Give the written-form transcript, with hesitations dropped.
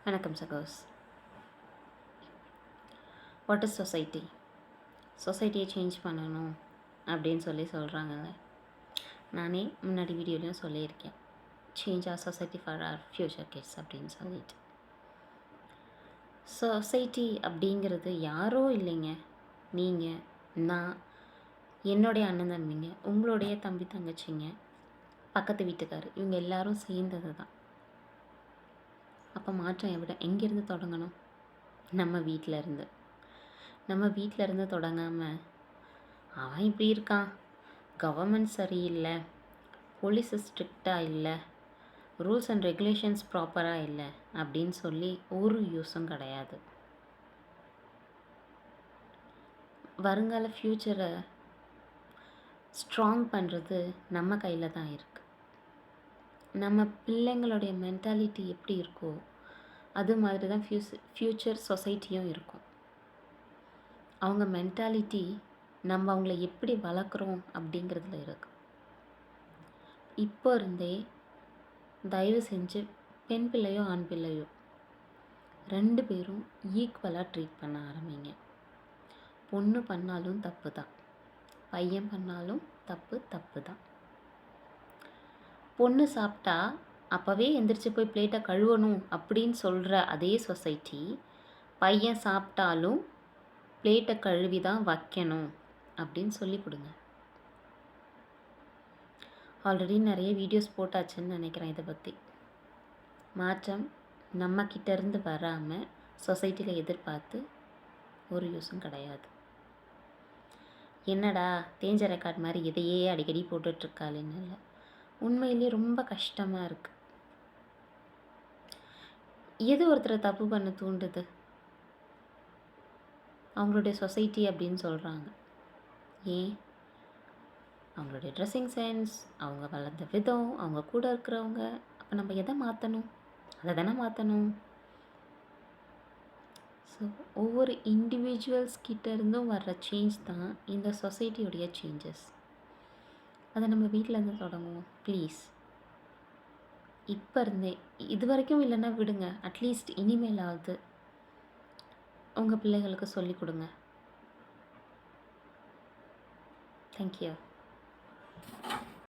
வணக்கம் சகோஸ். What is society? சொசைட்டியை சேஞ்ச் பண்ணணும் அப்படின்னு சொல்கிறாங்கல்ல. நானே முன்னாடி வீடியோலையும் சொல்லியிருக்கேன், change our society for our future kids அப்படின்னு சொல்லிட்டு. சொசைட்டி அப்படிங்கிறது யாரோ இல்லைங்க, நீங்கள், நான், என்னுடைய அண்ணன் தம்பிங்க, உங்களுடைய தம்பி தங்கச்சிங்க, பக்கத்து வீட்டுக்கார், இவங்க எல்லாரும் சேர்ந்தது தான். அப்போ மாற்றம் எங்கேருந்து தொடங்கணும்? நம்ம வீட்டில் இருந்து தொடங்காமல், அவன் இப்படி இருக்கான், கவர்மெண்ட் சரியில்லை, போலீஸ் ஸ்ட்ரிக்டாக இல்லை, ரூல்ஸ் அண்ட் ரெகுலேஷன்ஸ் ப்ராப்பராக இல்லை அப்படின்னு சொல்லி ஒரு யூஸும் கிடையாது. வருங்கால ஃப்யூச்சரை ஸ்ட்ராங் பண்ணுறது நம்ம கையில் தான் இருக்குது. நம்ம பிள்ளைங்களுடைய மென்டாலிட்டி எப்படி இருக்கோ அது மாதிரி தான் ஃப்யூச்சர் சொசைட்டியும் இருக்கும். அவங்க மென்டாலிட்டி நம்ம அவங்கள எப்படி வளர்க்குறோம் அப்படிங்கிறதுல இருக்கு. இப்போ இருந்தே தயவு செஞ்சு பெண் பிள்ளையோ ஆண் பிள்ளையோ 2 பேரும் ஈக்குவலாக ட்ரீட் பண்ண ஆரம்பிங்க. பொண்ணு பண்ணாலும் தப்பு தான், பையன் பண்ணாலும் தப்பு தான். பொண்ணு சாப்பிட்டா அப்போவே எந்திரிச்சு போய் பிளேட்டை கழுவணும் அப்படின்னு சொல்கிற அதே சொசைட்டி, பையன் சாப்பிட்டாலும் பிளேட்டை கழுவி தான் வைக்கணும் அப்படின்னு சொல்லி கொடுங்க. ஆல்ரெடி நிறைய வீடியோஸ் போட்டாச்சுன்னு நினைக்கிறேன் இதை பற்றி. மாற்றம் நம்ம கிட்டேருந்து வராமல் சொசைட்டியில் எதிர்பார்த்து ஒரு யூஸும் கிடையாது. என்னடா தேஞ்ச ரெக்கார்ட் மாதிரி இதையே அடிக்கடி போட்டுட்ருக்காளுன்னு இல்லை, உண்மையிலே ரொம்ப கஷ்டமாக இருக்குது. எது ஒருத்தரை தப்பு பண்ண தூண்டுது? அவங்களுடைய சொசைட்டி அப்படின்னு சொல்கிறாங்க. ஏன்? அவங்களுடைய ட்ரெஸ்ஸிங் சென்ஸ், அவங்க வளர்ந்த விதம், அவங்க கூட இருக்கிறவங்க. அப்போ நம்ம எதை மாற்றணும்? அதை தானே மாற்றணும். ஸோ ஒவ்வொரு இண்டிவிஜுவல்ஸ் கிட்டேருந்தும் வர்ற சேஞ்ச் தான் இந்த சொசைட்டியோடைய சேஞ்சஸ். அதை நம்ம வீட்டிலேருந்து தொடங்குவோம் ப்ளீஸ். இப்போ இருந்தே, இது வரைக்கும் இல்லைன்னா விடுங்க, அட்லீஸ்ட் இனிமேலாவது உங்கள் பிள்ளைகளுக்கு சொல்லிக் கொடுங்க. தேங்க்யூ.